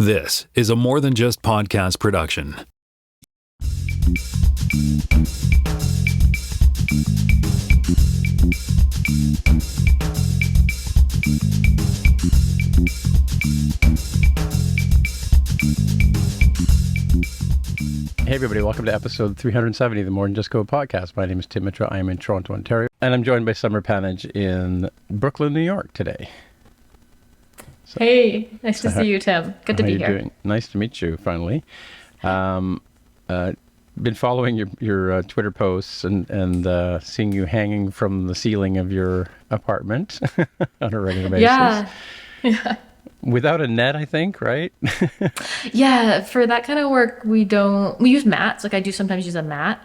This is a More Than Just Podcast production. Hey everybody, welcome to episode 370 of the More Than Just Code podcast. My name is Tim Mitra. I am in Toronto, Ontario, and I'm joined by Sommer Panage in Brooklyn, New York today. So, hey, nice to see you, Tim. Good to be here. Doing? Nice to meet you, finally. Been following your Twitter posts and seeing you hanging from the ceiling of your apartment on a regular basis. Yeah. Without a net, I think, right? Yeah, for that kind of work, we use mats. Like I do sometimes use a mat,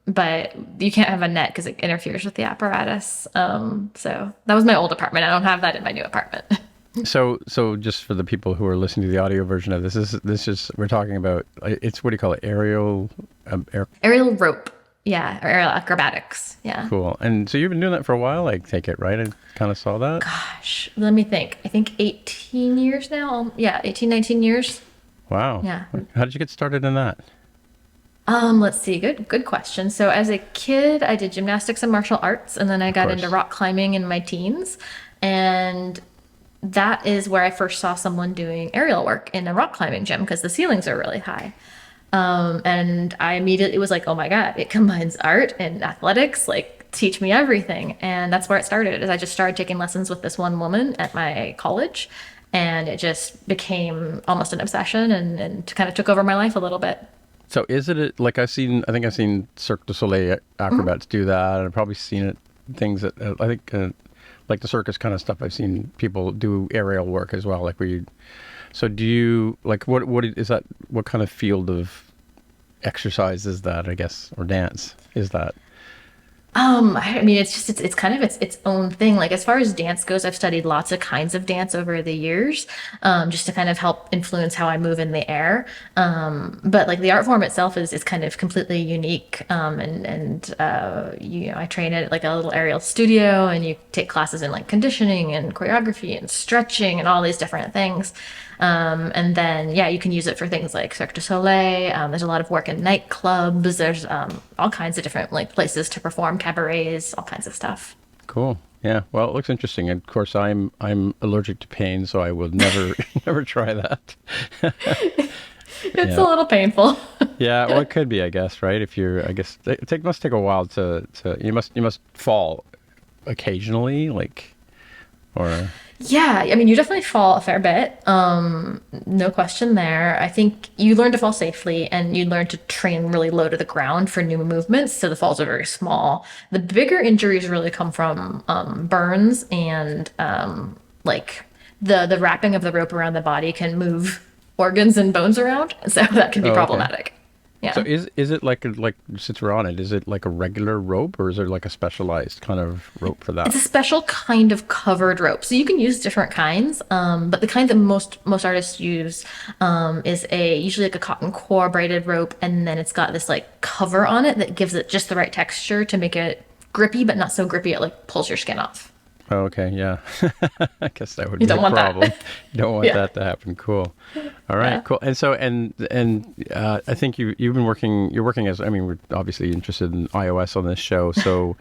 but you can't have a net because it interferes with the apparatus. So that was my old apartment. I don't have that in my new apartment. So just for the people who are listening to the audio version of this is we're talking about, it's, what do you call it? Aerial rope. Yeah, or aerial acrobatics. Yeah. Cool. And so you've been doing that for a while, I take it, right? I kind of saw that. Gosh, let me think. I think 18 years now. Yeah, 18, 19 years. Wow. Yeah. How did you get started in that? Let's see. Good question. So as a kid, I did gymnastics and martial arts, and then I got into rock climbing in my teens. And that is where I first saw someone doing aerial work in a rock climbing gym because the ceilings are really high. And I immediately was like, oh my God, it combines art and athletics, like teach me everything. And that's where it started, is I just started taking lessons with this one woman at my college, and it just became almost an obsession and kind of took over my life a little bit. So is it like I think I've seen Cirque du Soleil acrobats do that, and I've probably seen it, things that I think, like the circus kind of stuff, I've seen people do aerial work as well, like where you. So do you, like, what is that, what kind of field of exercise is that, I guess, or dance is that? I mean, it's kind of its own thing. Like as far as dance goes, I've studied lots of kinds of dance over the years, just to kind of help influence how I move in the air. But like the art form itself is kind of completely unique. I train at like a little aerial studio, and you take classes in like conditioning and choreography and stretching and all these different things. And then, yeah, you can use it for things like Cirque du Soleil. There's a lot of work in nightclubs. There's all kinds of different like places to perform, cabarets, all kinds of stuff. Cool. Yeah. Well, it looks interesting. Of course, I'm allergic to pain, so I will never try that. It's a little painful. Yeah. Well, it could be, I guess, right? If you're, I guess, it must take a while to you must fall occasionally, like, or. Yeah, I mean, you definitely fall a fair bit. No question there. I think you learn to fall safely, and you learn to train really low to the ground for new movements, so the falls are very small. The bigger injuries really come from burns, and like the wrapping of the rope around the body can move organs and bones around, so that can be problematic. Yeah. So is it like since we're on it, is it like a regular rope, or is there like a specialized kind of rope for that? It's a special kind of covered rope. So you can use different kinds, but the kind that most artists use is usually like a cotton core braided rope, and then it's got this like cover on it that gives it just the right texture to make it grippy, but not so grippy it like pulls your skin off. Oh, okay, yeah. I guess that would be a problem. You don't want that to happen. Cool. All right, yeah. Cool. And so, I think you're working as, I mean, we're obviously interested in iOS on this show, so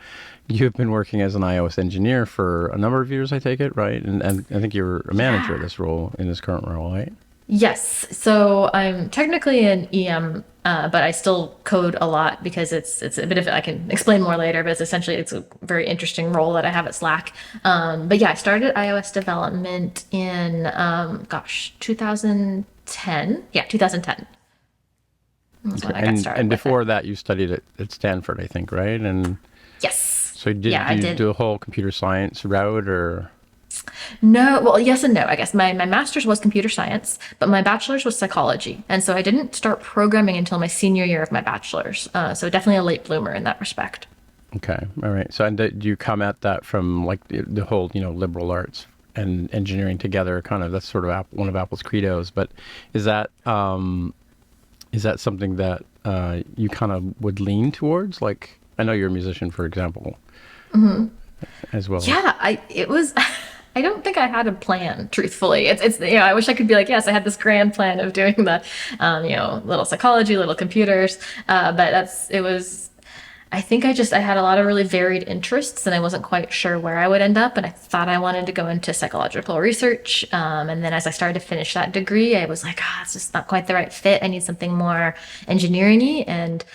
you've been working as an iOS engineer for a number of years, I take it, right? And I think you're a manager in this current role, right? Yes. So I'm technically an EM, but I still code a lot because it's a bit of, I can explain more later, but it's a very interesting role that I have at Slack. But yeah, I started iOS development in, 2010. Yeah, 2010. That's when I got started. And before that, you studied at Stanford, I think, right? And yes. So did you do a whole computer science route, or? No, well, yes and no, I guess. My master's was computer science, but my bachelor's was psychology. And so I didn't start programming until my senior year of my bachelor's. So definitely a late bloomer in that respect. Okay. All right. So do you come at that from like the whole, liberal arts and engineering together, kind of, that's sort of one of Apple's credos, but is that something that you kind of would lean towards? Like, I know you're a musician, for example, as well. Yeah, it was, I don't think I had a plan, truthfully. It's I wish I could be like, yes, I had this grand plan of doing the, little psychology, little computers. But it was, I think I had a lot of really varied interests and I wasn't quite sure where I would end up. And I thought I wanted to go into psychological research. And then as I started to finish that degree, I was like, it's just not quite the right fit. I need something more engineering-y. And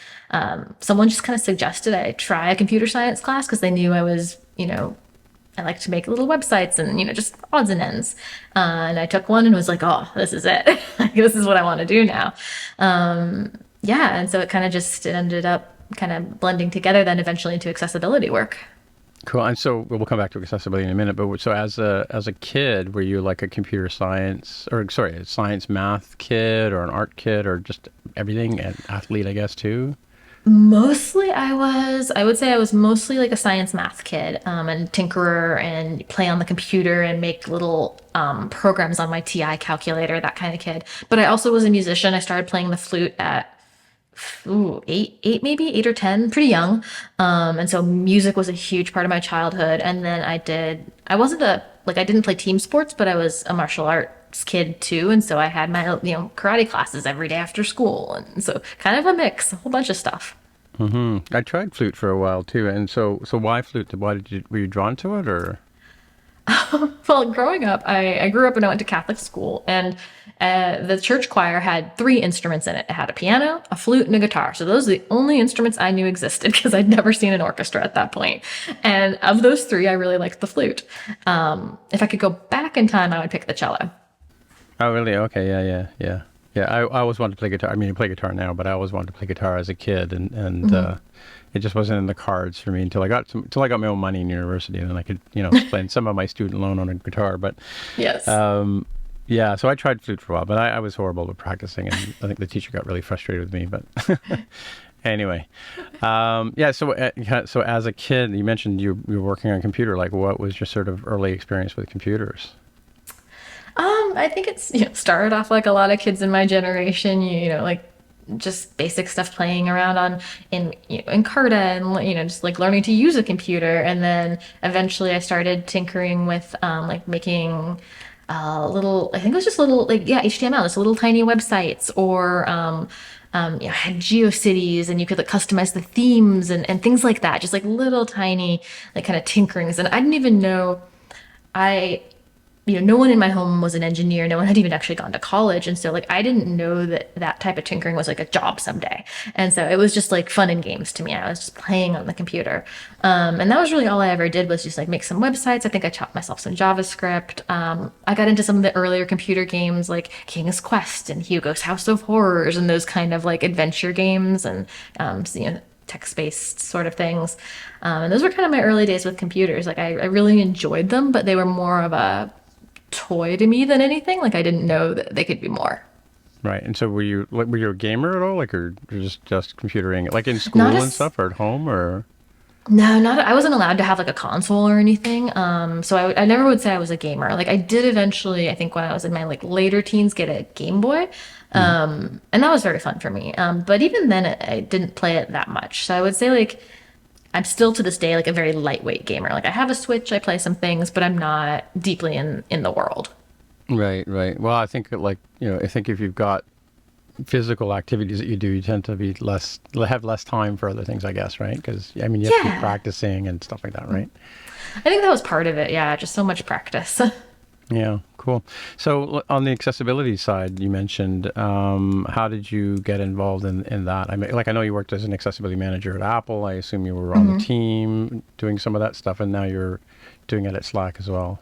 someone just kind of suggested I try a computer science class because they knew I was, I like to make little websites and, just odds and ends. And I took one and was like, oh, this is it. This is what I want to do now. And so it ended up kind of blending together then eventually into accessibility work. Cool. And so we'll come back to accessibility in a minute, but so as a kid, were you like a computer science a science math kid or an art kid or just everything, an athlete, I guess, too? Mostly I would say I was mostly like a science math kid, and tinkerer and play on the computer and make little programs on my TI calculator, that kind of kid. But I also was a musician. I started playing the flute at eight or 10, pretty young. And so music was a huge part of my childhood. And then I didn't play team sports, but I was a martial arts kid too. And so I had my, karate classes every day after school. And so kind of a mix, a whole bunch of stuff. Mm-hmm. I tried flute for a while too. And so why flute? Were you drawn to it or? Well, growing up, I grew up and I went to Catholic school, and the church choir had 3 instruments in it. It had a piano, a flute, and a guitar. So those are the only instruments I knew existed because I'd never seen an orchestra at that point. And of those 3, I really liked the flute. If I could go back in time, I would pick the cello. Oh, really? Okay. Yeah. I always wanted to play guitar. I mean, I play guitar now, but I always wanted to play guitar as a kid, and it just wasn't in the cards for me until I got my own money in university, and then I could, spend some of my student loan on a guitar. But yes, so I tried flute for a while, but I was horrible at practicing, and I think the teacher got really frustrated with me. But anyway, So as a kid, you mentioned you were working on a computer. Like, what was your sort of early experience with computers? I think it's started off like a lot of kids in my generation. Like just basic stuff, playing around in Encarta and just like learning to use a computer. And then eventually I started tinkering with like making little, I think it was just little HTML, just little tiny websites, or had GeoCities, and you could like customize the themes and things like that, just like little tiny like kind of tinkerings. And I didn't even know no one in my home was an engineer. No one had even actually gone to college. And so like, I didn't know that type of tinkering was like a job someday. And so it was just like fun and games to me. I was just playing on the computer. And that was really all I ever did, was just like make some websites. I think I taught myself some JavaScript. I got into some of the earlier computer games like King's Quest and Hugo's House of Horrors and those kind of like adventure games and, text-based sort of things. And those were kind of my early days with computers. Like I really enjoyed them, but they were more of a toy to me than anything. Like I didn't know that they could be more. Right. And so were you a gamer at all, like, or just computering, like in school and stuff, or at home, or? No, I wasn't allowed to have like a console or anything. So I never would say I was a gamer. Like I did eventually, I think when I was in my like later teens, get a Game Boy. And that was very fun for me. But even then I didn't play it that much. So I would say like, I'm still to this day like a very lightweight gamer. Like I have a Switch, I play some things, but I'm not deeply in the world. Right. Well, I think I think if you've got physical activities that you do, you tend to have less time for other things, I guess, right? Because you have to be practicing and stuff like that, right? I think that was part of it. Yeah, just so much practice. Yeah, cool. So on the accessibility side, you mentioned, how did you get involved in that? I mean, like, I know you worked as an accessibility manager at Apple. I assume you were on the team doing some of that stuff, and now you're doing it at Slack as well.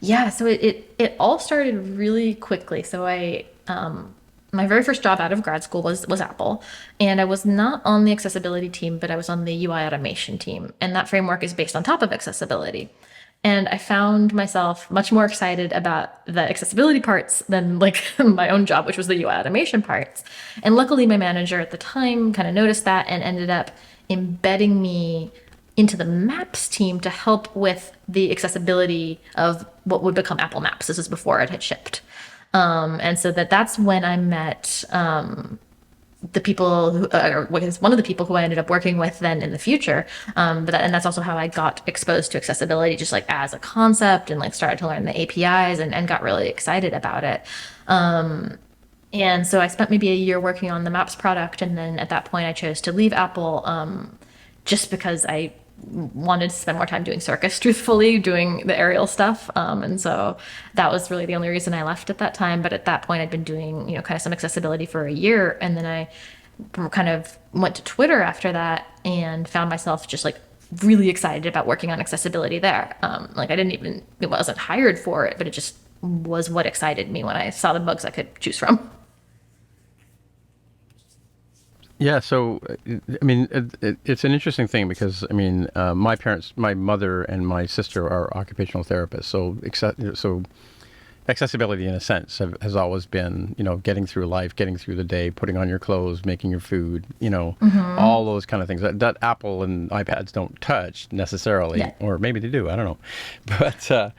Yeah, so it all started really quickly. So my very first job out of grad school was Apple, and I was not on the accessibility team, but I was on the UI automation team, and that framework is based on top of accessibility. And I found myself much more excited about the accessibility parts than like my own job, which was the UI automation parts. And luckily my manager at the time kind of noticed that and ended up embedding me into the Maps team to help with the accessibility of what would become Apple Maps. This is before it had shipped. And so that's when I met the people who, or was one of the people who I ended up working with then in the future. And that's also how I got exposed to accessibility, just like as a concept, and like started to learn the APIs and got really excited about it. And so I spent maybe a year working on the Maps product. And then at that point I chose to leave Apple, just because I wanted to spend more time doing Circus, truthfully, doing the aerial stuff. And so that was really the only reason I left at that time. But at that point I'd been doing, kind of some accessibility for a year. And then I kind of went to Twitter after that and found myself just like really excited about working on accessibility there. Like it wasn't hired for it, but it just was what excited me when I saw the bugs I could choose from. Yeah, so I mean, it's an interesting thing because I mean, my mother and my sister are occupational therapists, so accessibility in a sense has always been, getting through life, getting through the day, putting on your clothes, making your food, all those kind of things that Apple and iPads don't touch necessarily, or maybe they do, I don't know. But,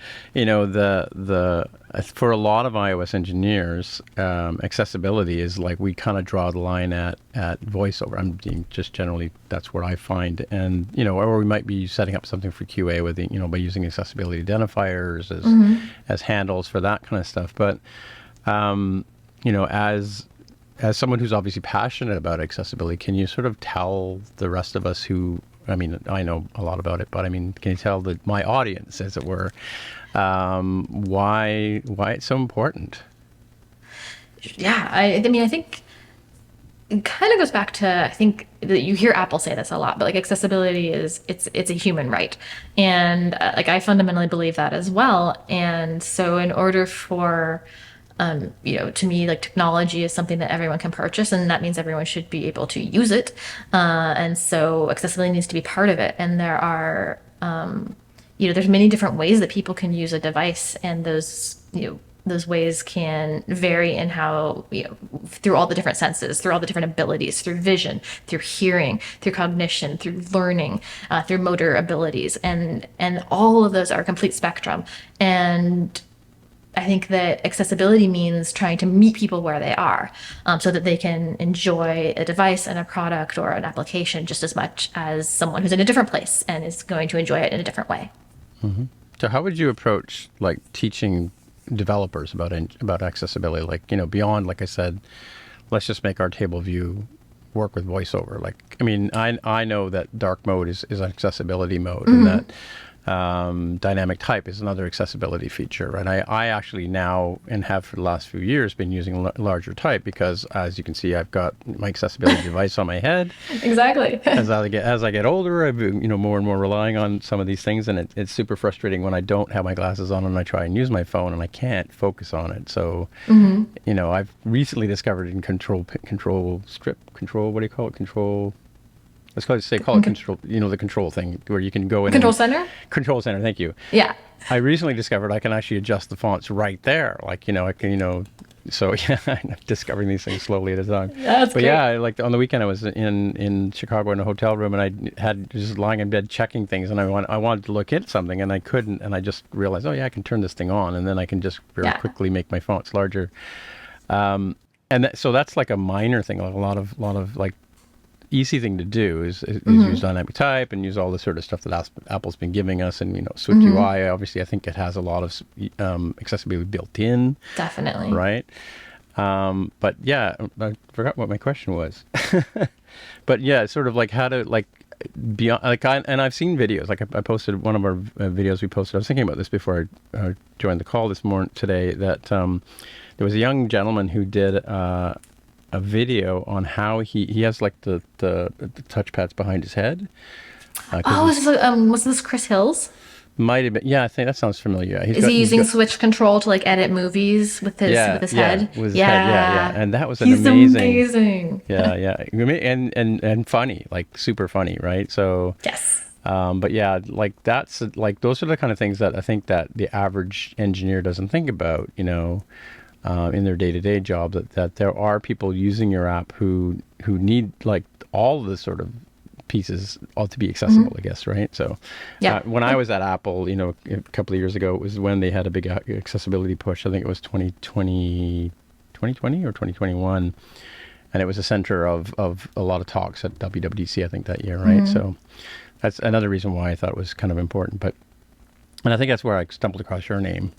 for a lot of iOS engineers, accessibility is like we kind of draw the line at voiceover. I'm being just generally, that's what I find. And, or we might be setting up something for QA with, by using accessibility identifiers as handles for that kind of stuff. But, as someone who's obviously passionate about accessibility, can you sort of tell the rest of us who, I mean, I know a lot about it, but I mean, can you tell my audience, as it were, why it's so important? Yeah, I mean, I think it kind of goes back to, I think that you hear Apple say this a lot, but like accessibility it's a human right. And like I fundamentally believe that as well. And so in order for, to me, like technology is something that everyone can purchase, and that means everyone should be able to use it. And so accessibility needs to be part of it. And there are, there's many different ways that people can use a device, and those ways can vary in how, through all the different senses, through all the different abilities, through vision, through hearing, through cognition, through learning, through motor abilities. And all of those are a complete spectrum. And I think that accessibility means trying to meet people where they are, so that they can enjoy a device and a product or an application just as much as someone who's in a different place and is going to enjoy it in a different way. Mm-hmm. So how would you approach like teaching developers about accessibility? Like, beyond, like I said, let's just make our table view work with voiceover. Like, I mean, I know that dark mode is an accessibility mode, and that dynamic type is another accessibility feature, right? I actually now, and have for the last few years, been using larger type because, as you can see, I've got my accessibility device on my head. Exactly. As I get older, I've been, more and more relying on some of these things, and it's super frustrating when I don't have my glasses on and I try and use my phone and I can't focus on it. So, I've recently discovered in control, what do you call it? Let's call it control, the control thing where you can go in. Control center? Control center, thank you. Yeah. I recently discovered I can actually adjust the fonts right there. Like, I can, so yeah, I'm discovering these things slowly at a time. That's but great. Yeah, like on the weekend I was in Chicago in a hotel room, and I had just lying in bed checking things, and I wanted to look at something and I couldn't, and I just realized, I can turn this thing on, and then I can just very quickly make my fonts larger. So that's like a minor thing, like a lot of like easy thing to do is use dynamic type and use all the sort of stuff that Apple's been giving us, and SwiftUI. Obviously, I think it has a lot of accessibility built in. Definitely. Right. But yeah, I forgot what my question was. But yeah, sort of like how to like beyond like and I've seen videos. Like I posted one of our videos we posted. I was thinking about this before I joined the call today. That there was a young gentleman who did a video on how he has like the touchpads behind his head. Was this Chris Hills? Might have been. Yeah, I think that sounds familiar. Is he using Switch Control to like edit movies with his head? With his head, yeah. And that was amazing. Yeah. And funny, like super funny, right? So yes. But yeah, like that's like those are the kind of things that I think that the average engineer doesn't think about, in their day-to-day job, that there are people using your app who need like all of the sort of pieces all to be accessible, I guess, right? So when I was at Apple, a couple of years ago, it was when they had a big accessibility push. I think it was 2020 or 2021. and it was a center of a lot of talks at WWDC, I think, that year, right? So that's another reason why I thought it was kind of important. And I think that's where I stumbled across your name,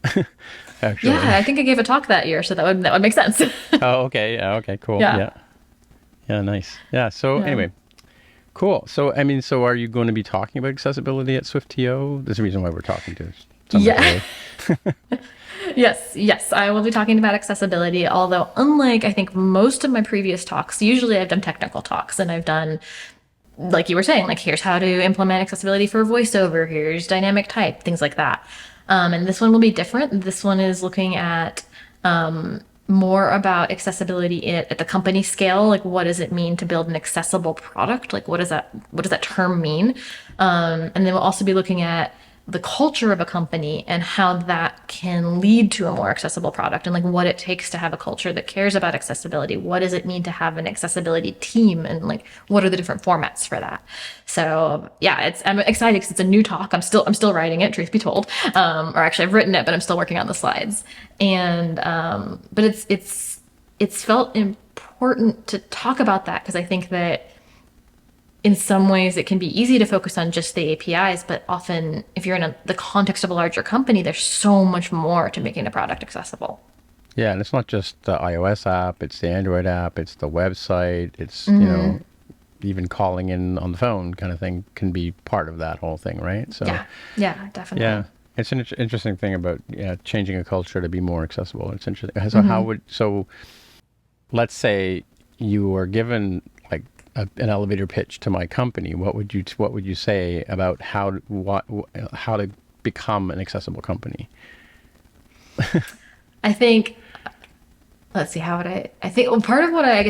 actually. Yeah, I think I gave a talk that year, so that would make sense. Oh, okay. Yeah, okay, cool. Yeah, nice. Yeah, so anyway, cool. So, I mean, so are you going to be talking about accessibility at SwiftTO? There's a reason why we're talking to somebody. Yes, I will be talking about accessibility, although unlike, I think, most of my previous talks, usually I've done technical talks, and I've done, like you were saying, like, here's how to implement accessibility for voiceover, here's dynamic type, things like that. And this one will be different. This one is looking at more about accessibility at the company scale. Like, what does it mean to build an accessible product? Like, what does that term mean? And then we'll also be looking at the culture of a company and how that can lead to a more accessible product, and like what it takes to have a culture that cares about accessibility. What does it mean to have an accessibility team, and like what are the different formats for that? So yeah, I'm excited because it's a new talk. I'm still writing it, truth be told, or actually I've written it, but I'm still working on the slides. And but it's felt important to talk about that because I think that in some ways it can be easy to focus on just the APIs, but often if you're in the context of a larger company, there's so much more to making the product accessible. Yeah, and it's not just the iOS app, it's the Android app, it's the website, it's, you know, even calling in on the phone kind of thing can be part of that whole thing, right? So yeah, definitely. Yeah, it's an interesting thing about changing a culture to be more accessible. It's interesting. So so let's say you were given like an elevator pitch to my company. What would you say about how to become an accessible company? I think, let's see, I think, well, part of what I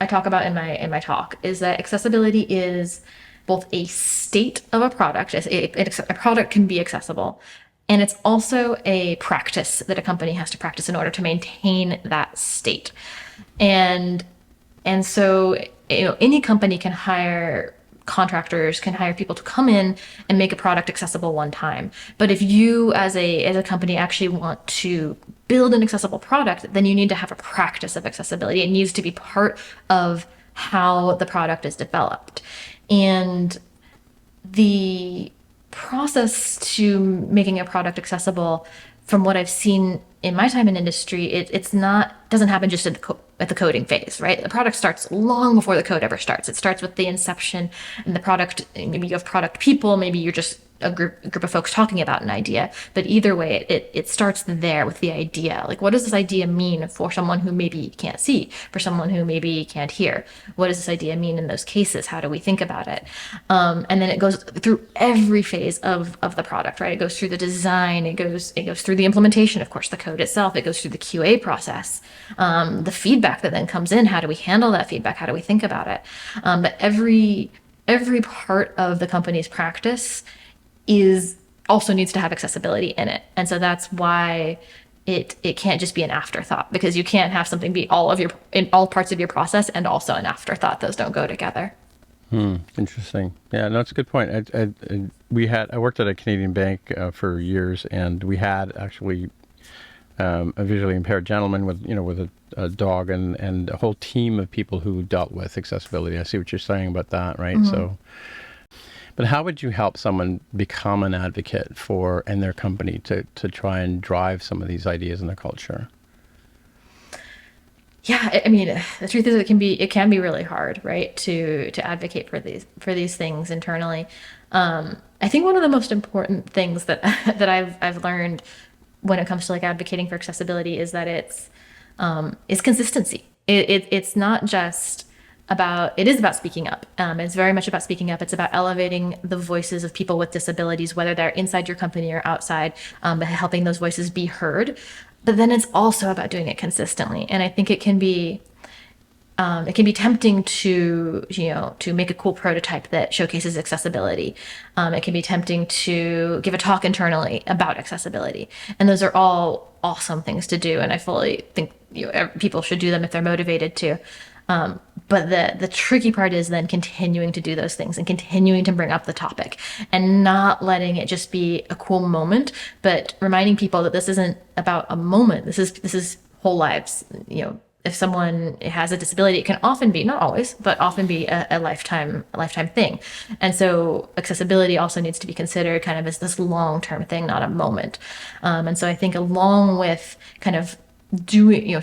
talk about in my talk is that accessibility is both a state of a product. A product can be accessible, and it's also a practice that a company has to practice in order to maintain that state. And so, any company can hire contractors, can hire people to come in and make a product accessible one time. But if you as a company actually want to build an accessible product, then you need to have a practice of accessibility. It needs to be part of how the product is developed. And the process to making a product accessible, from what I've seen in my time in industry, doesn't happen just at the coding phase, right? The product starts long before the code ever starts. It starts with the inception and the product. Maybe you have product people, maybe you're just a group of folks talking about an idea. But either way, it starts there with the idea. Like, what does this idea mean for someone who maybe can't see, for someone who maybe can't hear? What does this idea mean in those cases? How do we think about it? And then it goes through every phase of the product, right? It goes through the design, it goes through the implementation, of course, the code itself, it goes through the QA process, the feedback that then comes in. How do we handle that feedback? How do we think about it? But every part of the company's practice also needs to have accessibility in it. And so that's why it can't just be an afterthought, because you can't have something be in all parts of your process and also an afterthought. Those don't go together. Interesting. Yeah, no, it's a good point. I worked at a Canadian bank for years, and we had actually a visually impaired gentleman with a dog and a whole team of people who dealt with accessibility. I see what you're saying about that, right? So. But how would you help someone become an advocate for and their company to try and drive some of these ideas in their culture? Yeah, I mean, the truth is it can be really hard, right, to advocate for these things internally. I think one of the most important things that I've learned when it comes to like advocating for accessibility is that it's consistency. It's not just it is about speaking up. It's very much about speaking up. It's about elevating the voices of people with disabilities, whether they're inside your company or outside, but helping those voices be heard. But then it's also about doing it consistently. And I think it can be tempting to make a cool prototype that showcases accessibility. It can be tempting to give a talk internally about accessibility. And those are all awesome things to do. And I fully think people should do them if they're motivated to. But the tricky part is then continuing to do those things and continuing to bring up the topic and not letting it just be a cool moment, but reminding people that this isn't about a moment. This is whole lives, if someone has a disability, it can often be, not always, but often be a lifetime thing. And so accessibility also needs to be considered kind of as this long-term thing, not a moment. And so I think along with kind of doing,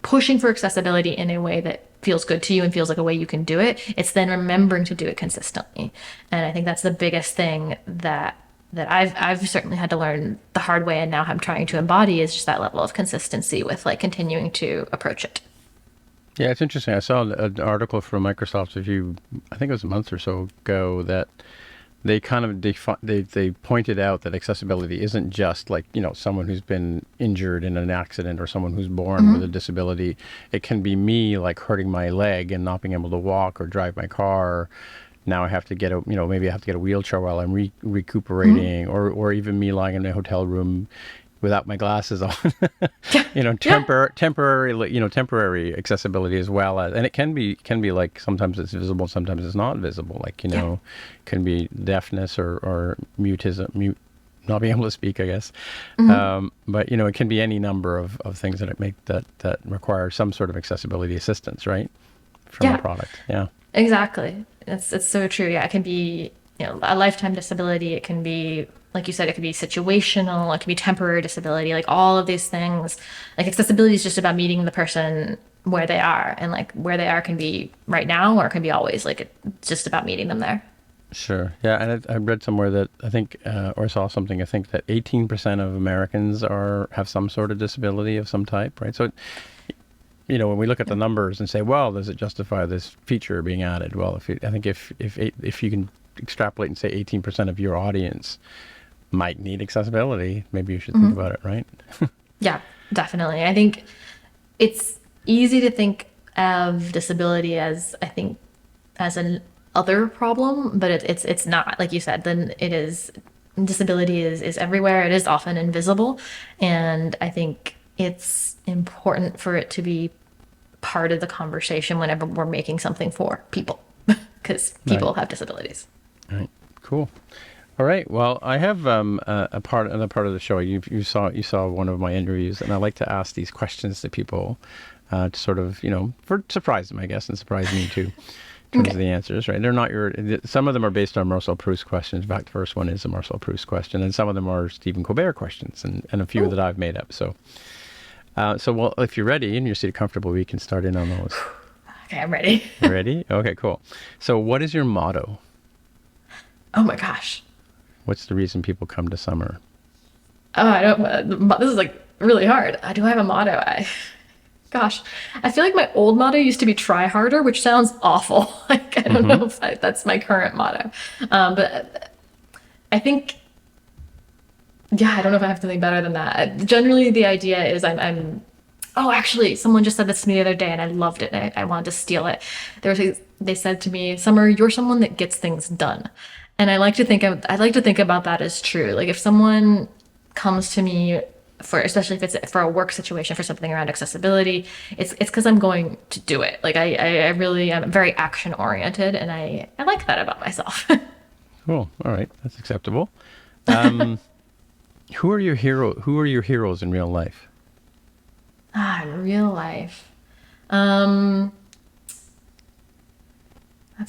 pushing for accessibility in a way that feels good to you and feels like a way you can do it, it's then remembering to do it consistently. And I think that's the biggest thing that I've certainly had to learn the hard way, and now I'm trying to embody, is just that level of consistency with like continuing to approach it. Yeah, it's interesting. I saw an article from Microsoft I think it was a month or so ago, that they kind of they pointed out that accessibility isn't just like, someone who's been injured in an accident or someone who's born with a disability. It can be me like hurting my leg and not being able to walk or drive my car. Now I have to get maybe I have to get a wheelchair while I'm recuperating, or even me lying in a hotel room without my glasses on. Temporary accessibility as well as, and it can be like sometimes it's visible, sometimes it's not visible. Like can be deafness or mutism, not being able to speak, I guess. But it can be any number of things that require some sort of accessibility assistance, right, from a product. Yeah. Exactly. It's so true. Yeah, it can be, a lifetime disability. It can be, like you said, it can be situational. It can be temporary disability. Like all of these things. Like accessibility is just about meeting the person where they are, and like where they are can be right now, or it can be always. Like it's just about meeting them there. Sure. Yeah, and I read somewhere that I think, or saw something, I think that 18% of Americans have some sort of disability of some type, right? So, when we look at the numbers and say, well, does it justify this feature being added? Well, I think if you can extrapolate and say 18% of your audience might need accessibility, maybe you should think about it, right? Yeah, definitely. I think it's easy to think of disability as an other problem, but it's not. Like you said, then it is. Disability is everywhere. It is often invisible, and I think it's important for it to be part of the conversation whenever we're making something for people, because people have disabilities. Right. Cool. All right. Well, I have another part of the show. You saw one of my interviews, and I like to ask these questions to people to sort of for surprise them, I guess, and surprise me too. In terms of the answers, right? They're not some of them are based on Marcel Proust questions. In fact, the first one is a Marcel Proust question, and some of them are Stephen Colbert questions, and a few that I've made up. So well, if you're ready and you're seated comfortable, we can start in on those. Okay, I'm ready. Ready? Okay, cool. So what is your motto? Oh my gosh. What's the reason people come to Sommer? Oh, I don't. This is like really hard. Do I have a motto? Gosh, I feel like my old motto used to be try harder, which sounds awful. Like, I don't know if that's my current motto. But I think, I don't know if I have something better than that. Generally, the idea is oh, actually, someone just said this to me the other day and I loved it. And I wanted to steal it. They said to me, Sommer, you're someone that gets things done. And I like to think about that as true. Like if someone comes to me especially if it's for a work situation, for something around accessibility, it's because I'm going to do it. Like I really am very action oriented, and I like that about myself. Cool. All right. That's acceptable. Who are your heroes in real life? In real life. That's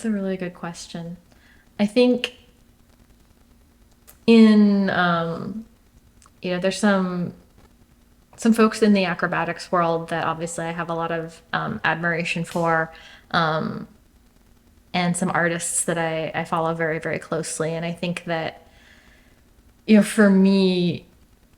a really good question. I think there's some folks in the acrobatics world that obviously I have a lot of admiration for, and some artists that I follow very, very closely. And I think that, for me,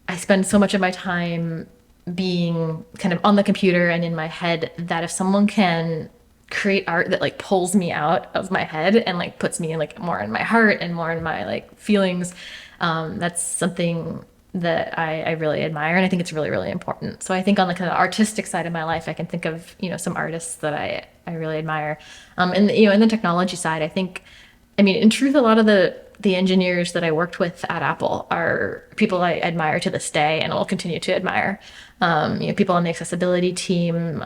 I spend so much of my time being kind of on the computer and in my head that if someone can create art that like pulls me out of my head and like puts me like more in my heart and more in my like feelings, that's something that I really admire, and I think it's really, really important. So I think on the kind of artistic side of my life, I can think of some artists that I really admire. And in the technology side, in truth, a lot of the engineers that I worked with at Apple are people I admire to this day and will continue to admire. People on the accessibility team,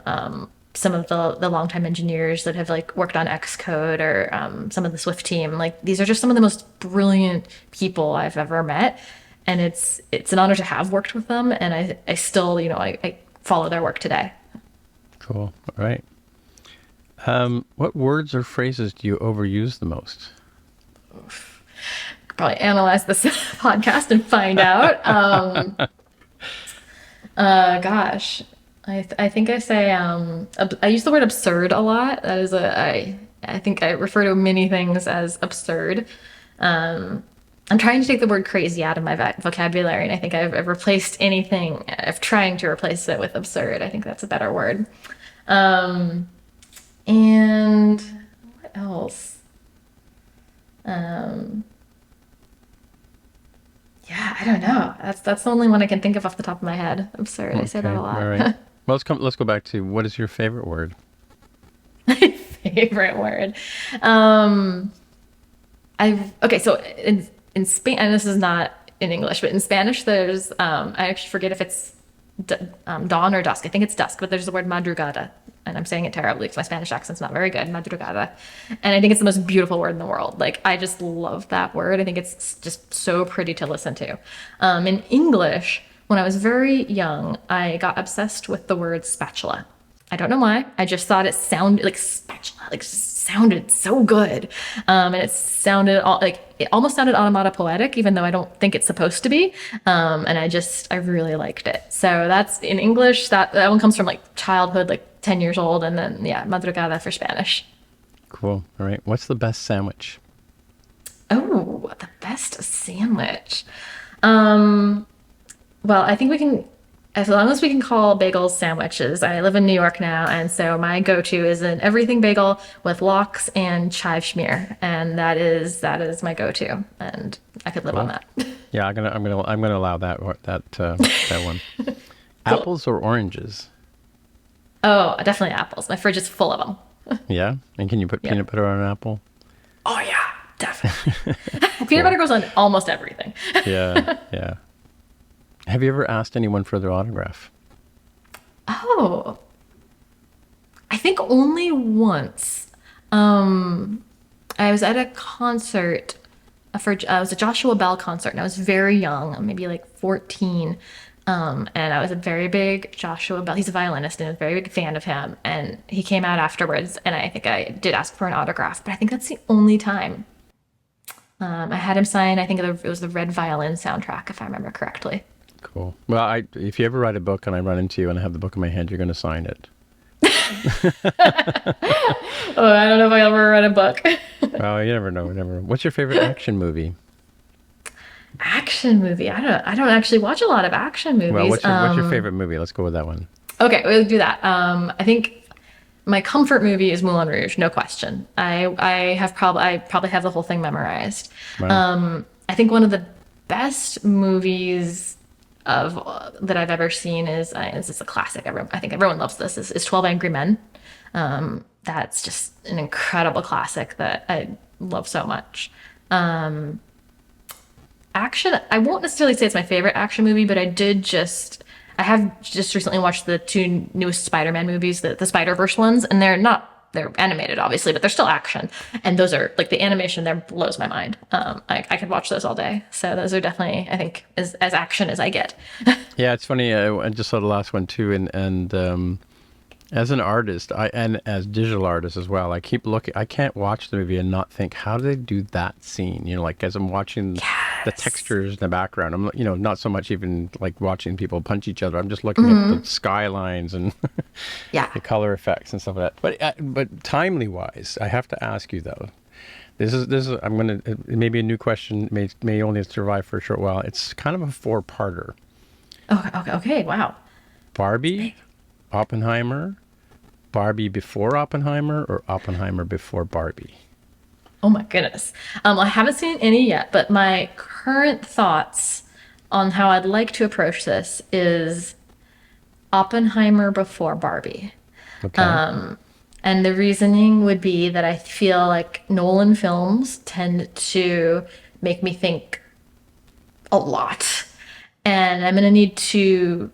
some of the longtime engineers that have like worked on Xcode, or some of the Swift team. Like these are just some of the most brilliant people I've ever met. And it's an honor to have worked with them, and I still, I follow their work today. Cool. All right. What words or phrases do you overuse the most? Could probably analyze this podcast and find out. Gosh, I think I say I use the word absurd a lot. That is I think I refer to many things as absurd. I'm trying to take the word crazy out of my vocabulary, and I think I've replaced anything. I'm trying to replace it with absurd. I think that's a better word. And what else? Yeah, I don't know. That's the only one I can think of off the top of my head. Absurd. I say that a lot. All right. Well, let's go back to what is your favorite word? My favorite word. Okay, so in Spain, and this is not in English, but in Spanish, there's I actually forget if it's dawn or dusk. I think it's dusk, but there's the word madrugada, and I'm saying it terribly because my Spanish accent's not very good. Madrugada, and I think it's the most beautiful word in the world. Like, I just love that word. I think it's just so pretty to listen to. In English, when I was very young, I got obsessed with the word spatula. I don't know why. I just thought it sounded like spatula, like sounded so good, and it almost sounded onomatopoetic, even though I don't think it's supposed to be. And I really liked it. So that's in English. That one comes from like childhood, like 10 years old, and then madrugada for Spanish. Cool. All right. What's the best sandwich? Oh, the best sandwich. Well, I think we can. As long as we can call bagels sandwiches. I live in New York now, and so my go-to is an everything bagel with lox and chive schmear, and that is my go-to, and I could live on that. Yeah, I'm gonna allow that one. Cool. Apples or oranges? Oh, definitely apples. My fridge is full of them. Yeah, and can you put peanut butter on an apple? Oh yeah, definitely. Peanut butter goes on almost everything. Yeah. Have you ever asked anyone for their autograph? Oh, I think only once. I was at a concert it was a Joshua Bell concert, and I was very young, maybe like 14. And I was a very big Joshua Bell. He's a violinist, and I was a very big fan of him. And he came out afterwards, and I think I did ask for an autograph, but I think that's the only time. I had him sign, I think it was the Red Violin soundtrack, if I remember correctly. Cool. Well, if you ever write a book and I run into you and I have the book in my hand, you're going to sign it. Oh, I don't know if I'll ever write a book. Well, you never know. What's your favorite action movie? Action movie? I don't actually watch a lot of action movies. Well, what's your favorite movie? Let's go with that one. Okay, we'll do that. I think my comfort movie is Moulin Rouge, no question. I probably have the whole thing memorized. Wow. I think one of the best movies that I've ever seen is a classic. I think everyone loves this. Is 12 Angry Men. That's just an incredible classic that I love so much. Action. I won't necessarily say it's my favorite action movie, but I have just recently watched the two newest Spider-Man movies, the Spider-Verse ones, and they're animated, obviously, but they're still action. And those are, like, the animation there blows my mind. I could watch those all day. So those are definitely, I think, as action as I get. Yeah, it's funny. I just saw the last one too, and as an artist, and as digital artist as well, I keep looking. I can't watch the movie and not think, how do they do that scene? You know, like as I'm watching the textures in the background, I'm, not so much even like watching people punch each other. I'm just looking at the skylines and the color effects and stuff like that. But timely wise, I have to ask you though. This is I'm gonna, it may be a new question, may only survive for a short while. It's kind of a 4-parter. Okay, wow. Barbie, Oppenheimer, Barbie before Oppenheimer, or Oppenheimer before Barbie? Oh my goodness. I haven't seen any yet, but my current thoughts on how I'd like to approach this is Oppenheimer before Barbie. Okay. And the reasoning would be that I feel like Nolan films tend to make me think a lot. And I'm going to need to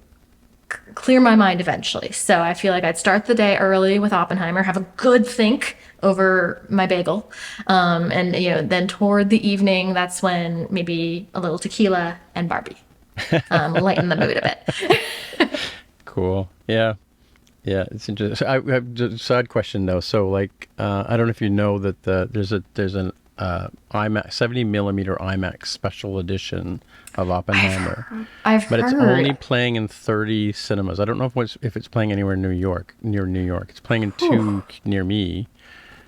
clear my mind eventually. So I feel like I'd start the day early with Oppenheimer, have a good think over my bagel. And, then toward the evening, that's when maybe a little tequila and Barbie lighten the mood a bit. Cool. Yeah. Yeah, it's interesting. I have a side question though. So, like, I don't know if you know that there's an IMAX 70 millimeter IMAX special edition of Oppenheimer, I've but it's heard. only playing in 30 cinemas. I don't know if it's playing anywhere in near New York. It's playing in two near me.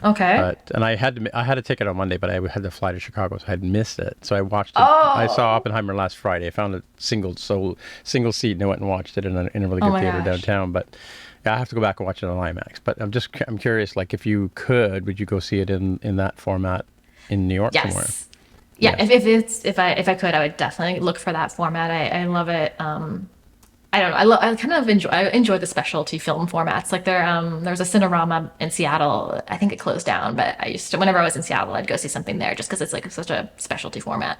Okay. And I had a ticket on Monday, but I had to fly to Chicago, so I had missed it. So I watched it. Oh. I saw Oppenheimer last Friday. I found a single seat, and I went and watched it in a really good theater downtown. But yeah, I have to go back and watch it on IMAX. But I'm curious, like, if you could, would you go see it in that format in New York somewhere? Yeah. If I could, I would definitely look for that format. I love it. I don't know. I enjoy the specialty film formats. Like there's a Cinerama in Seattle. I think it closed down, but whenever I was in Seattle, I'd go see something there just because it's like such a specialty format.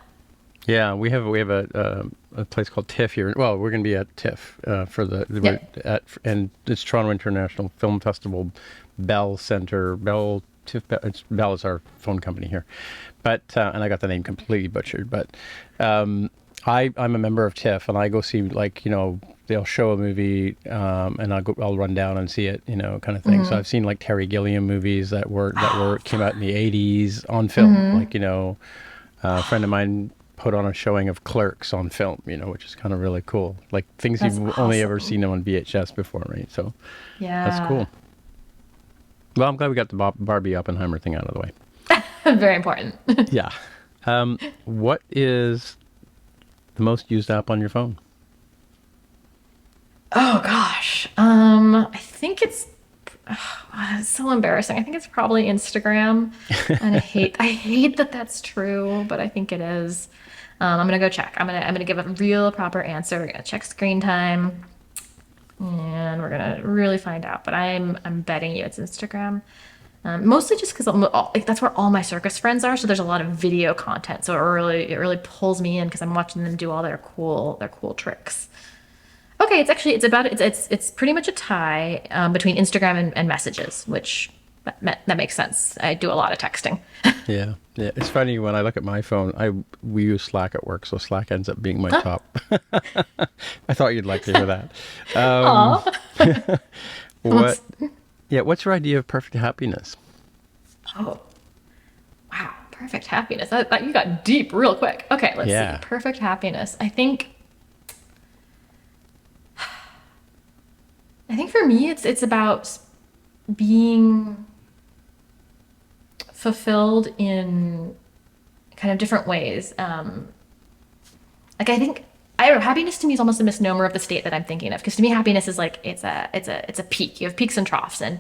Yeah, we have a place called TIFF here. Well, we're going to be at TIFF and it's Toronto International Film Festival, Bell Center. Bell is our phone company here, but and I got the name completely butchered. But I'm a member of TIFF, and I go see, like, they'll show a movie, and I'll run down and see it, kind of thing. Mm-hmm. So I've seen like Terry Gilliam movies that came out in the 80s on film. Mm-hmm. Like, a friend of mine put on a showing of Clerks on film, which is kind of really cool. Like things you've only ever seen on VHS before, right? So yeah, that's cool. Well, I'm glad we got the Barbie Oppenheimer thing out of the way. Very important. Yeah. What is the most used app on your phone? Oh gosh. I think it's so embarrassing. I think it's probably Instagram. And I hate that that's true, but I think it is. I'm gonna go check. I'm gonna give a real proper answer. We're gonna check screen time, and we're gonna really find out. But I'm betting you it's Instagram. Mostly just because that's where all my circus friends are. So there's a lot of video content. So it really pulls me in because I'm watching them do all their cool tricks. Okay, it's pretty much a tie between Instagram and messages, which that makes sense. I do a lot of texting. Yeah. It's funny when I look at my phone. We use Slack at work, so Slack ends up being my top. I thought you'd like to hear that. What's your idea of perfect happiness? Oh, wow, perfect happiness. That you got deep real quick. Okay, let's see. Perfect happiness. I think for me, it's about being fulfilled in kind of different ways. Like I think happiness to me is almost a misnomer of the state that I'm thinking of, because to me happiness is like it's a peak. You have peaks and troughs, and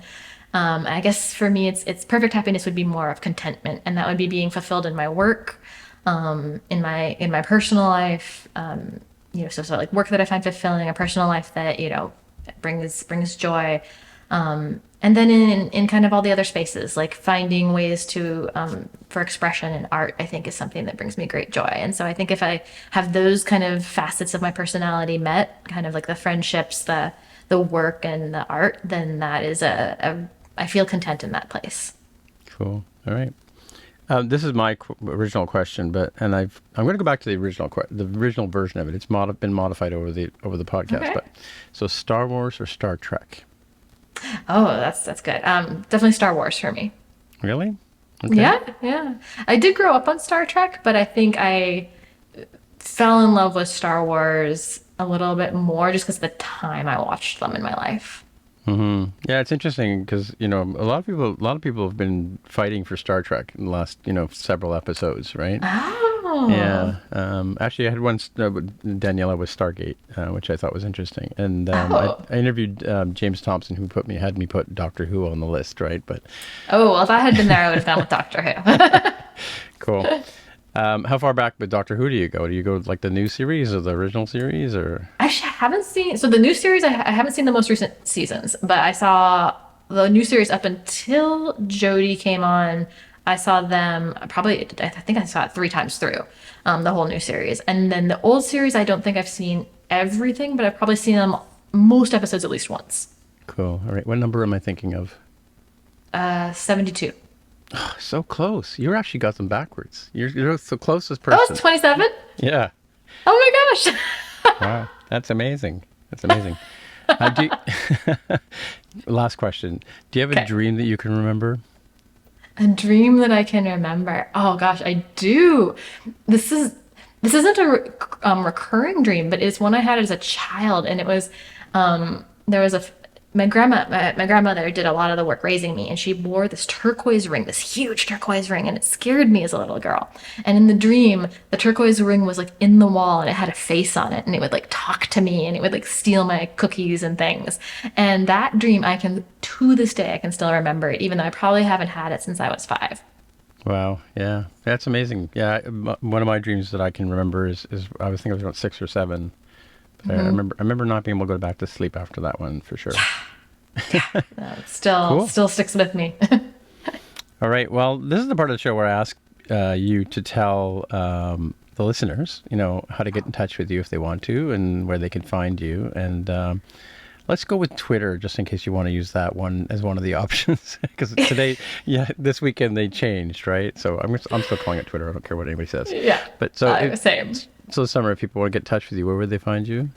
I guess for me it's perfect happiness would be more of contentment, and that would be being fulfilled in my work, in my personal life. So like work that I find fulfilling, a personal life that brings joy, and then in kind of all the other spaces, like finding ways to for expression in art, I think is something that brings me great joy. And so I think if I have those kind of facets of my personality met, kind of like the friendships, the work, and the art, then that is I feel content in that place. Cool. All right. This is my original question, I'm going to go back to the original version of it. It's been modified over the podcast. Okay. But so, Star Wars or Star Trek? Oh, that's good. Definitely Star Wars for me. Really? Okay. Yeah. I did grow up on Star Trek, but I think I fell in love with Star Wars a little bit more just because of the time I watched them in my life. Mm-hmm. Yeah, it's interesting because a lot of people have been fighting for Star Trek in the last several episodes, right? Oh. Yeah. Actually, I had one Daniela with Stargate, which I thought was interesting, and I interviewed James Thompson, who had me put Doctor Who on the list, right? But if I had been there, I would have gone with Doctor Who. Cool. How far back with Doctor Who do you go? Do you go like the new series or the original series, or? Actually, I haven't seen. So the new series, I haven't seen the most recent seasons, but I saw the new series up until Jodie came on. I saw them I think I saw it 3 times through, the whole new series. And then the old series, I don't think I've seen everything, but I've probably seen them most episodes at least once. Cool. All right. What number am I thinking of? 72. Oh, so close. You actually got them backwards. You're the closest person. Oh, it's 27? Yeah. Oh my gosh. Wow. That's amazing. Last question. Do you have a dream that you can remember? A dream that I can remember. Oh gosh, I do. This isn't a recurring dream, but it's one I had as a child, and it was there was my grandmother did a lot of the work raising me, and she wore this turquoise ring, this huge turquoise ring, and it scared me as a little girl. And in the dream, the turquoise ring was like in the wall, and it had a face on it, and it would like talk to me, and it would like steal my cookies and things. And that dream, to this day, I can still remember it, even though I probably haven't had it since I was 5. Wow. Yeah. That's amazing. Yeah. One of my dreams that I can remember is I was thinking I was about 6 or 7. But I remember not being able to go back to sleep after that one for sure. Yeah. It still sticks with me. All right. Well, this is the part of the show where I ask you to tell the listeners, how to get in touch with you if they want to, and where they can find you. And let's go with Twitter, just in case you want to use that one as one of the options. Because this weekend they changed, right? So I'm still calling it Twitter. I don't care what anybody says. Yeah. But so same. So Sommer, if people want to get in touch with you, where would they find you?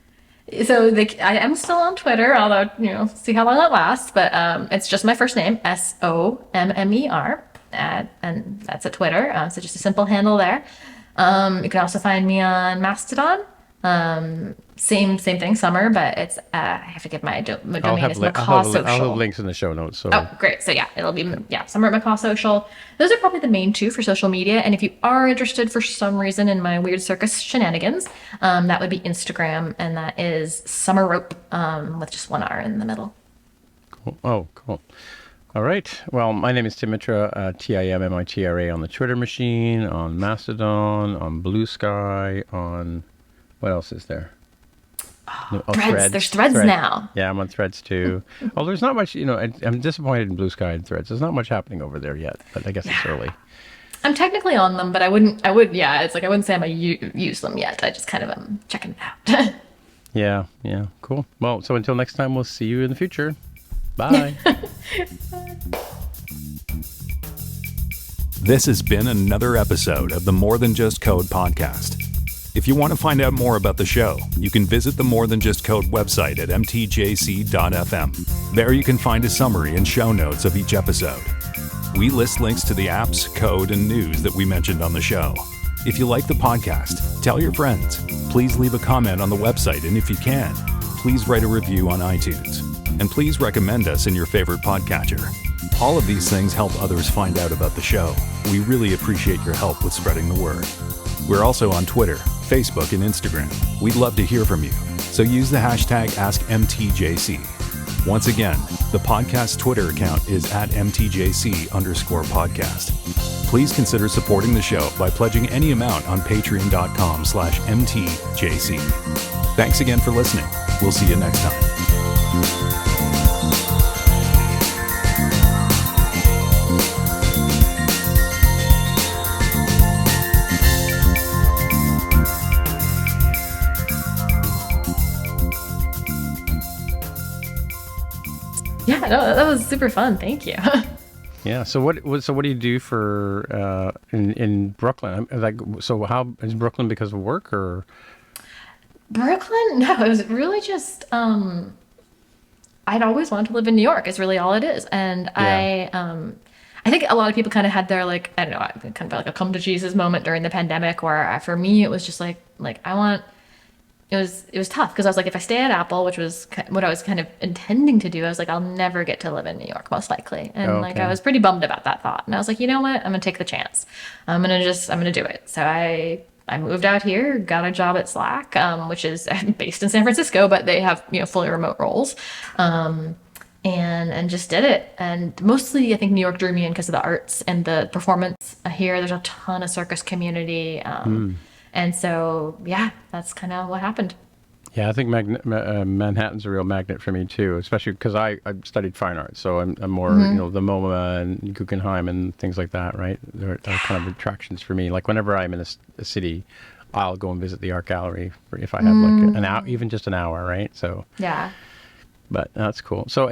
So I am still on Twitter, although, see how long it lasts. But it's just my first name, Sommer, and that's at Twitter. So just a simple handle there. You can also find me on Mastodon. Same thing, Sommer, but it's I have to give my domain is Macaw Social. I'll have links in the show notes. So. Oh, great. So yeah, it'll be Sommer at Macaw Social. Those are probably the main 2 for social media. And if you are interested for some reason in my weird circus shenanigans, that would be Instagram, and that is Sommer Rope with just 1 R in the middle. Cool. Oh, cool. All right. Well, my name is Timitra, Timmitra on the Twitter machine, on Mastodon, on Blue Sky, on what else is there? Threads. There's Threads now. Yeah, I'm on Threads too. Well, there's not much, I'm disappointed in Blue Sky and Threads. There's not much happening over there yet, but I guess it's early. I'm technically on them, but I wouldn't say I'm use them yet. I just kind of am checking it out. Yeah, cool. Well, so until next time, we'll see you in the future. Bye. This has been another episode of the More Than Just Code podcast. If you want to find out more about the show, you can visit the More Than Just Code website at mtjc.fm. There you can find a summary and show notes of each episode. We list links to the apps, code, and news that we mentioned on the show. If you like the podcast, tell your friends. Please leave a comment on the website, and if you can, please write a review on iTunes. And please recommend us in your favorite podcatcher. All of these things help others find out about the show. We really appreciate your help with spreading the word. We're also on Twitter, Facebook, and Instagram. We'd love to hear from you, so use the hashtag AskMTJC. Once again, the podcast Twitter account is at MTJC_podcast. Please consider supporting the show by pledging any amount on patreon.com/MTJC. Thanks again for listening. We'll see you next time. Yeah, no, that was super fun. Thank you. Yeah. So what do you do for in Brooklyn? How is Brooklyn because of work or? Brooklyn? No, it was really just I'd always wanted to live in New York. Is really all it is, and yeah. I think a lot of people kind of had their kind of like a come to Jesus moment during the pandemic, where for me it was just like it was tough because I was like, if I stay at Apple, which was what I was kind of intending to do, I was like, I'll never get to live in New York, most likely. And I was pretty bummed about that thought. And I was like, you know what? I'm going to take the chance. I'm going to do it. So I moved out here, got a job at Slack, which is based in San Francisco, but they have, fully remote roles. And just did it. And mostly I think New York drew me in because of the arts and the performance here. There's a ton of circus community. And so, yeah, that's kind of what happened. Yeah, I think Manhattan's a real magnet for me too, especially because I studied fine arts, so I'm more the MoMA and Guggenheim and things like that, right? They're kind of attractions for me. Like whenever I'm in a city, I'll go and visit the art gallery if I have like an hour, even just an hour, right? So yeah. But that's cool. So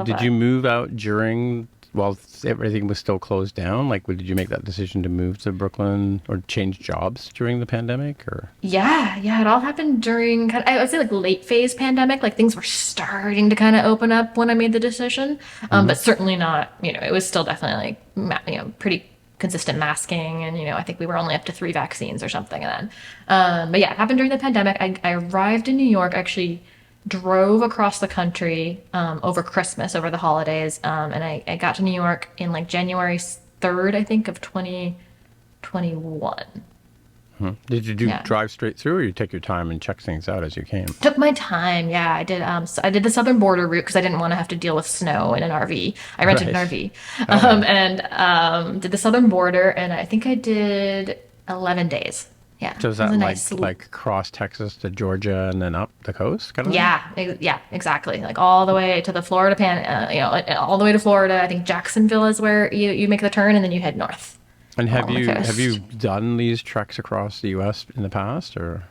did you move out during while everything was still closed down? Like, did you make that decision to move to Brooklyn or change jobs during the pandemic, or? Yeah, it all happened during I would say like late phase pandemic. Like things were starting to kind of open up when I made the decision, but certainly not. It was still definitely like pretty consistent masking, and I think we were only up to 3 vaccines or something then. But yeah, it happened during the pandemic. I arrived in New York, actually drove across the country over Christmas, over the holidays, and I got to New York in like January 3rd, I think, of 2021. Did you drive straight through, or you take your time and check things out as you came? Took my time. Yeah, I did. So I did the southern border route because I didn't want to have to deal with snow in an RV. I rented an RV, and did the southern border, and I think I did 11 days. Yeah. So is that like across Texas to Georgia and then up the coast, kind of? Yeah, exactly. Like all the way to the Florida all the way to Florida. I think Jacksonville is where you make the turn, and then you head north. And have you done these treks across the U.S. in the past, or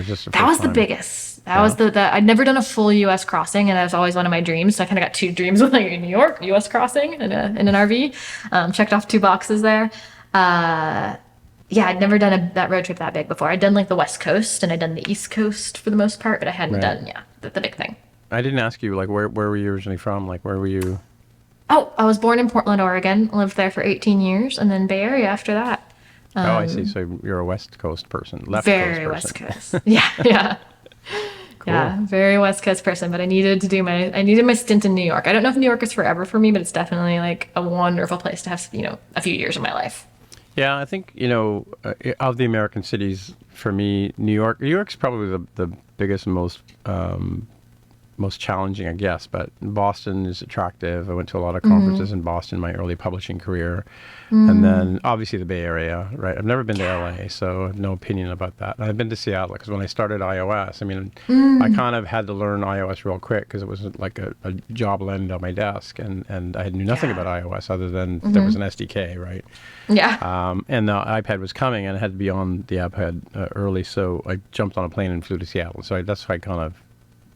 just that was the biggest? That was I'd never done a full U.S. crossing, and that was always one of my dreams. So I kind of got 2 dreams with like New York U.S. crossing in an RV. Checked off 2 boxes there. I'd never done that road trip that big before. I'd done like the West Coast, and I'd done the East Coast for the most part, but I hadn't done the big thing. I didn't ask you, like, where were you originally from? Like, where were you? Oh, I was born in Portland, Oregon, lived there for 18 years, and then Bay Area after that. I see. So you're a West Coast person, very West Coast. Yeah. Cool. Yeah, very West Coast person, but I needed my stint in New York. I don't know if New York is forever for me, but it's definitely like a wonderful place to have, a few years of my life. Yeah, I think, of the American cities, for me, New York's probably the biggest and most challenging, I guess, but Boston is attractive. I went to a lot of conferences in Boston in my early publishing career. And then obviously the Bay Area, right? I've never been to LA, so I have no opinion about that. And I've been to Seattle because when I started iOS, I kind of had to learn iOS real quick because it was like a job landed on my desk, and I knew nothing about iOS other than there was an SDK, right? Yeah. And the iPad was coming, and I had to be on the iPad early, so I jumped on a plane and flew to Seattle. So that's why I kind of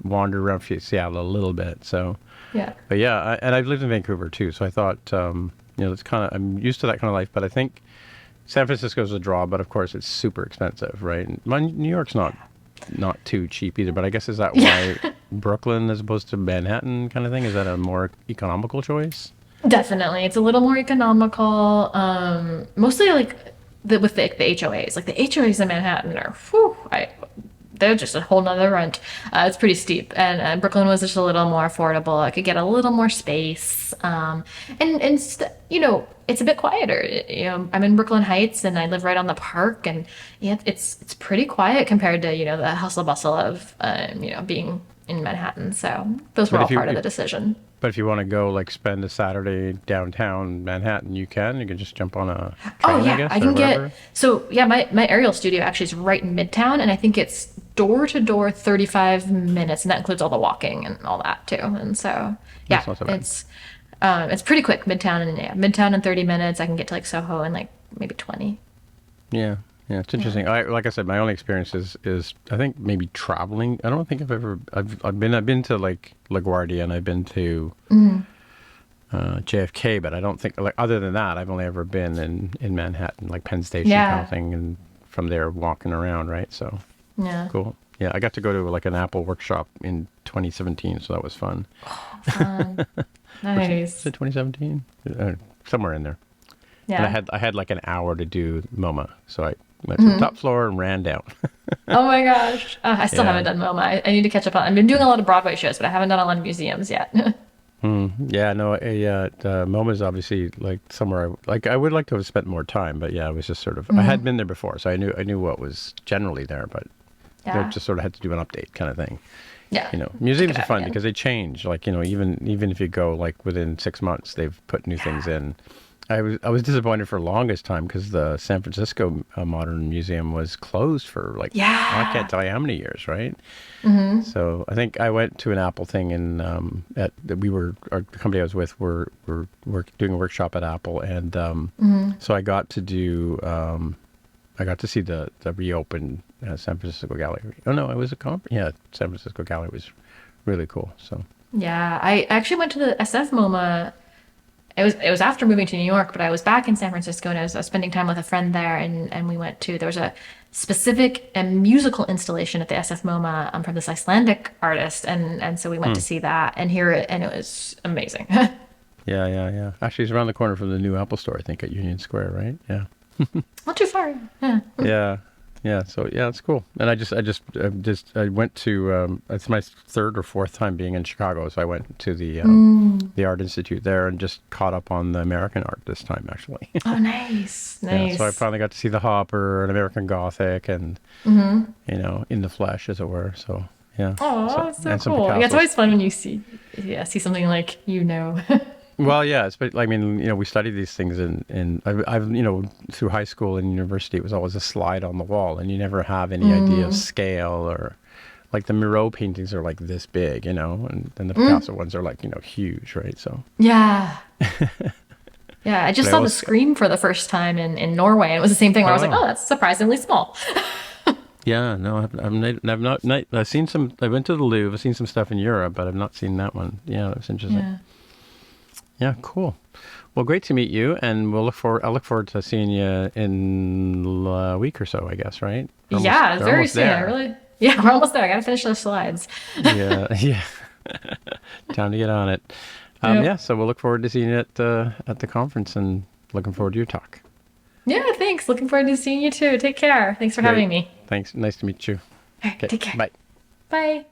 wandered around Seattle a little bit. So, but and I've lived in Vancouver too. So I thought, it's I'm used to that kind of life. But I think San Francisco's a draw. But of course, it's super expensive, right? New York's not too cheap either. But I guess is that why Brooklyn as opposed to Manhattan kind of thing? Is that a more economical choice? Definitely, it's a little more economical. Mostly like with the HOAs. Like the HOAs in Manhattan are, they're just a whole nother rent. It's pretty steep, and Brooklyn was just a little more affordable. I could get a little more space, and it's a bit quieter. I'm in Brooklyn Heights, and I live right on the park, and it's pretty quiet compared to the hustle bustle of being in Manhattan. So those were all part of the decision. But if you want to go like spend a Saturday downtown Manhattan, you can just jump on a train, I guess, I can get. So my aerial studio actually is right in Midtown, and I think it's door to door 35 minutes, and that includes all the walking and all that too. And so it's pretty quick. Midtown in 30 minutes. I can get to like Soho in like maybe 20. Yeah, it's interesting. Like I said, my only experience is I think maybe traveling. I don't think I've been to like LaGuardia, and I've been to JFK, but I don't think, like, other than that, I've only ever been in Manhattan, like Penn Station kind of thing, and from there walking around, right? So cool. Yeah, I got to go to like an Apple workshop in 2017, so that was fun. Fun. Nice. Was it 2017? Somewhere in there. Yeah. And I had like an hour to do MoMA, so I went to the top floor and ran down. Oh my gosh. I still haven't done MoMA. I need to catch up on. I've been doing a lot of Broadway shows, but I haven't done a lot of museums yet. Yeah, no, MoMA is obviously like somewhere I would like to have spent more time, but yeah, it was just sort of I had been there before, so I knew what was generally there, but just sort of had to do an update kind of thing. Yeah. Museums are fun because they change. Like, even if you go like within 6 months, they've put new things in. I was disappointed for the longest time because the San Francisco Modern Museum was closed for like I can't tell you how many years, right? Mm-hmm. So I think I went to an Apple thing, and the company I was with were doing a workshop at Apple, and so I got to do I got to see the reopened San Francisco Gallery. Oh no, it was a conference. Yeah, San Francisco Gallery was really cool. So yeah, I actually went to the SF MoMA it was after moving to New York, but I was back in San Francisco and I was spending time with a friend there, and we went to, there was a specific musical installation at the SF MoMA from this Icelandic artist, and so we went to see that and hear it, and it was amazing. Yeah. Actually, it's around the corner from the new Apple store, I think, at Union Square, right? Yeah. Not too far. Yeah. So yeah, it's cool. And I went to it's my third or fourth time being in Chicago, so I went to the Art Institute there and just caught up on the American art this time, actually. Oh, nice. Yeah, so I finally got to see the Hopper and American Gothic, and in the flesh, as it were. So yeah. Oh, that's so cool. Yeah, it's always fun when you see something like Well, yeah, I mean, we study these things I've through high school and university, it was always a slide on the wall, and you never have any idea of scale, or like the Miro paintings are like this big, and then the Picasso ones are like, huge, right? So yeah. Yeah, I just saw the Scream for the first time in Norway, and it was the same thing where I was like, oh, that's surprisingly small. Yeah, no, I've not. I've seen some. I went to the Louvre. I've seen some stuff in Europe, but I've not seen that one. Yeah, that's interesting. Yeah, cool. Well, great to meet you, and I look forward to seeing you in a week or so, I guess, right? Very soon. We're almost there. I got to finish those slides. Yeah. Time to get on it. Yeah, so we'll look forward to seeing you at the conference, and looking forward to your talk. Yeah, thanks. Looking forward to seeing you too. Take care. Thanks for having me. Thanks. Nice to meet you. All right, take care. Bye. Bye.